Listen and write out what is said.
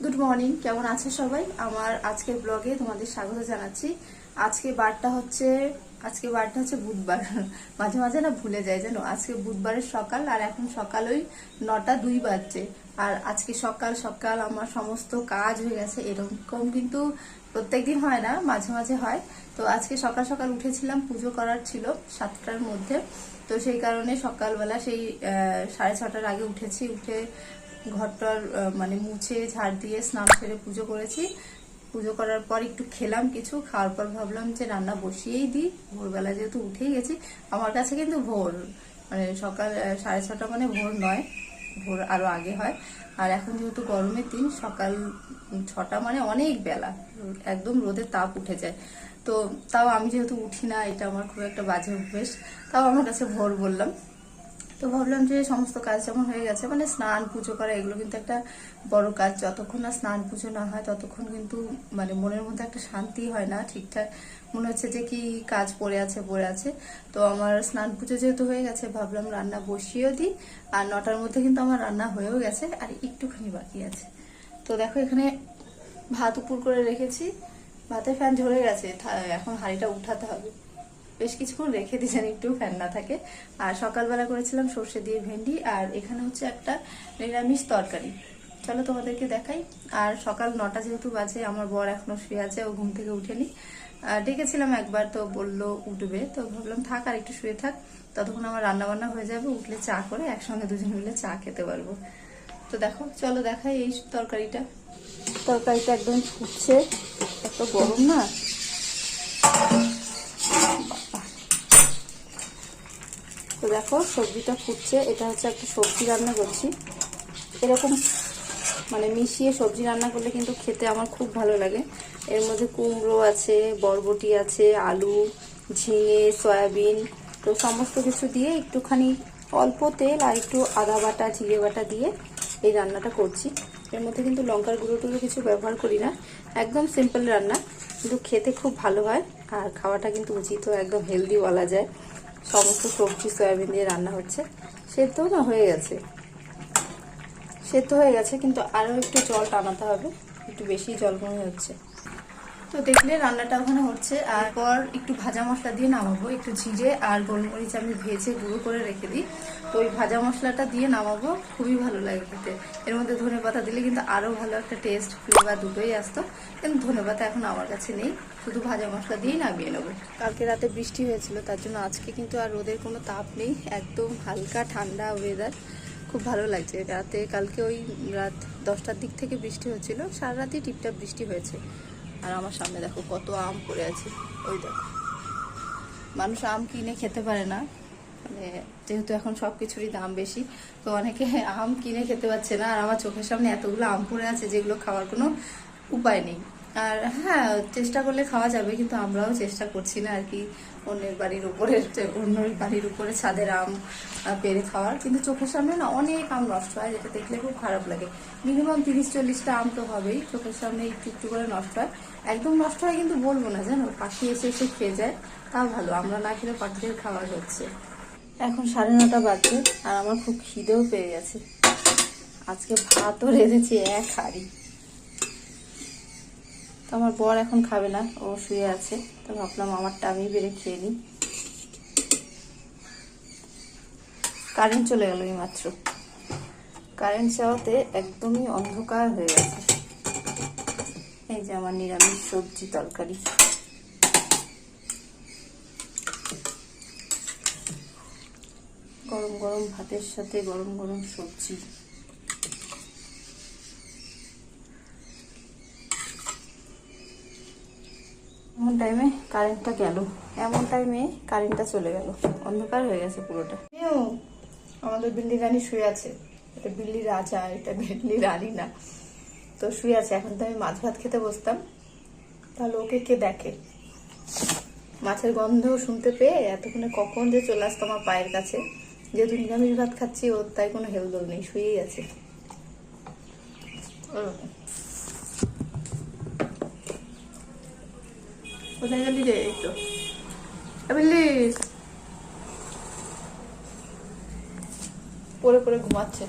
Good morning, কেমন আছে সবাই? আমার আজকের ব্লগে তোমাদের স্বাগত জানাচ্ছি। আজকে বারটা হচ্ছে বুধবার। মাঝে মাঝে না ভুলে যায় জানো, আজকে বুধবারের সকাল আর এখন সকাল ওই 9টা 2 বাজছে। আর আজকে সকাল সকাল আমার সমস্ত কাজ হয়ে গেছে। এরকম কিন্তু প্রত্যেকদিন হয় না, মাঝে মাঝে হয়। তো আজকে সকাল সকাল উঠেছিলাম, পুজো করার ছিল 7টার মধ্যে। তো সেই কারণে সকালবেলা সেই 6:30টার আগে উঠেছি। উঠে ঘরটার মানে মুছে ঝাড় দিয়ে স্নান সেরে পুজো করেছি। পুজো করার পর একটু খেলাম, কিছু খাওয়ার পর ভাবলাম যে রান্না বসিয়েই দিই। ভোরবেলা যেহেতু উঠেই গেছি, আমার কাছে কিন্তু ভোর মানে সকাল 6:30 মানে ভোর নয়, ভোর আরো আগে হয়। আর এখন যেহেতু গরমের দিন, সকাল 6টা মানে অনেক বেলা, একদম রোদের তাপ উঠে যায়। তো তাও আমি যেহেতু উঠি না, এটা আমার খুব একটা বাজে অভ্যেস, তাও আমার কাছে ভোর বললাম। তো ভাবলাম যে সমস্ত কাজ যেমন হয়ে গেছে, মানে স্নান পুজো করা এগুলো কিন্তু একটা বড় কাজ। যতক্ষণ না স্নান পুজো না হয় ততক্ষণ কিন্তু মানে মনের মধ্যে একটা শান্তি হয় না ঠিকঠাক। মনে হচ্ছে যে কি কাজ পড়ে আছে। তো আমার স্নান পুজো যেহেতু হয়ে গেছে, ভাবলাম রান্না বসিয়েও দিই। আর 9টার মধ্যে কিন্তু আমার রান্না হয়েও গেছে, আর একটুখানি বাকি আছে। তো দেখো এখানে ভাত উপর করে রেখেছি, ভাতের ফ্যান ঝরে গেছে, এখন হাঁড়িটা উঠাতে হবে। বেশ কিছুক্ষণ রেখে দিই যেন একটু ফ্যান না থাকে। আর সকালবেলা করেছিলাম সর্ষে দিয়ে ভেন্ডি, আর এখানে হচ্ছে একটা নিরামিষ তরকারি। চলো তোমাদেরকে দেখাই। আর সকাল 9টা যেহেতু বাজে, আমার বর এখনো শুয়ে আছে, ও ঘুম থেকে উঠেনি। ডেকেছিলাম একবার, তো বললো উঠবে, তো ভাবলাম থাক আর একটু শুয়ে থাক, ততক্ষণ আমার রান্না বান্না হয়ে যাবে, উঠলে চা করে একসঙ্গে দুজন মিলে চা খেতে পারবো। তো দেখো, চলো দেখাই এই তরকারিটা একদম ফুটছে, এত গরম না। তো দেখো সবজিটা ফুটছে, এটা হচ্ছে একটা সবজি রান্না করছি। এরকম মানে মিশিয়ে সবজি রান্না করলে কিন্তু খেতে আমার খুব ভালো লাগে। এর মধ্যে কুমড়ো আছে, বরবটি আছে, আলু, ঝিঙে, সয়াবিন, তো সমস্ত কিছু দিয়ে একটুখানি অল্প তেল আর একটু আদা বাটা জিরে বাটা দিয়ে এই রান্নাটা করছি। এর মধ্যে কিন্তু লঙ্কার গুঁড়ো টুড়ো কিছু ব্যবহার করি না, একদম সিম্পল রান্না, কিন্তু খেতে খুব ভালো হয়। আর খাওয়াটা কিন্তু উচিত, একদম হেলদি বলা যায়। সমস্ত সবজি সয়াবিন দিয়ে রান্না হচ্ছে। সেদ্ধ না হয়ে গেছে, সেদ্ধ হয়ে গেছে, কিন্তু আরও একটু জল টানাতে হবে, একটু বেশি জল মনে হচ্ছে। তো দেখলে রান্নাটা ওখানে হচ্ছে। আর পর একটু ভাজা মশলা দিয়ে নামাবো, একটু জিরে আর গোলমরিচ আমি ভেজে গুঁড়ো করে রেখে দিই। তো ওই ভাজা মশলাটা দিয়ে নামাবো, খুবই ভালো লাগে খেতে। এর মধ্যে ধনেপাতা দিলে কিন্তু আরও ভালো একটা টেস্ট, ফ্লেভার দুটোই আসতো, কিন্তু ধনেপাতা এখন আমার কাছে নেই, শুধু ভাজা মশলা দিয়েই নামিয়ে নেবো। কালকে রাতে বৃষ্টি হয়েছিল, তার জন্য আজকে কিন্তু আর রোদের কোনো তাপ নেই, একদম হালকা ঠান্ডা ওয়েদার, খুব ভালো লাগছে। কালকে ওই রাত 10টার দিক থেকে বৃষ্টি হচ্ছিল, সারা রাতই টিপটাপ বৃষ্টি হয়েছে। আর আমার সামনে দেখো কত আম পড়ে আছে, ওই দেখো। মানুষ আম কিনে খেতে পারে না, মানে যেহেতু এখন সব কিছুরই দাম বেশি, তো অনেকে আম কিনে খেতে পারছে না। আর আমার চোখের সামনে এতগুলো আম পড়ে আছে যেগুলো খাওয়ার কোনো উপায় নেই। আর হ্যাঁ, চেষ্টা করলে খাওয়া যাবে, কিন্তু আমরাও চেষ্টা করছি না আর কি, অন্যের বাড়ির উপরে ছাদের আম পেড়ে খাওয়ার। কিন্তু চোখের সামনে না অনেক আম নষ্ট হয়, যেটা দেখলে খুব খারাপ লাগে। মিনিমাম 30-40টা আম তো হবেই চোখের সামনে একটু একটু করে নষ্ট হয়। একদম নষ্ট হয় কিন্তু বলবো না, জানো, পাখি এসে এসে খেয়ে যায়, তাও ভালো, আমরা না খেলে পাখিদের খাওয়ার হচ্ছে। এখন 9:30 বাজে, আর আমার খুব খিদেও পেয়ে গেছে। আজকে ভাতও রেঁধেছি 1 হাঁড়ি। তো আমার বর এখন খাবে না, ও শুয়ে আছে, তো ভাবলাম আমারটা আমি বেড়ে খেয়ে নিই। কারেন্ট চলে গেল এই মাত্র, কারেন্ট যাওয়াতে একদমই অন্ধকার হয়ে গেছে। এই যে আমার নিরামিষ সবজি তরকারি, গরম গরম ভাতের সাথে গরম গরম সবজি। এমন টাইমে কারেন্টটা চলে গেল, অন্ধকার হয়ে গেছে পুরোটা। আমাদের বিল্লি রানী শুয়ে আছে, এটা বিল্লি রাজা, এটা বিল্লি রানী না। তো শুয়ে আছে, এখন তো আমি মাছ ভাত খেতে বসতাম, তাহলে ওকে কে দেখে। মাছের গন্ধ শুনতে পেয়ে এতক্ষণে কখন যে চলে আসতো আমার পায়ের কাছে। যেহেতু নিরামিষ ভাত খাচ্ছি, ওর তাই কোনো হেলদোল নেই, শুয়েই আছে। কোথায় গেলি রে? এই তো বিল্লি পড়ে পড়ে ঘুমাচ্ছে।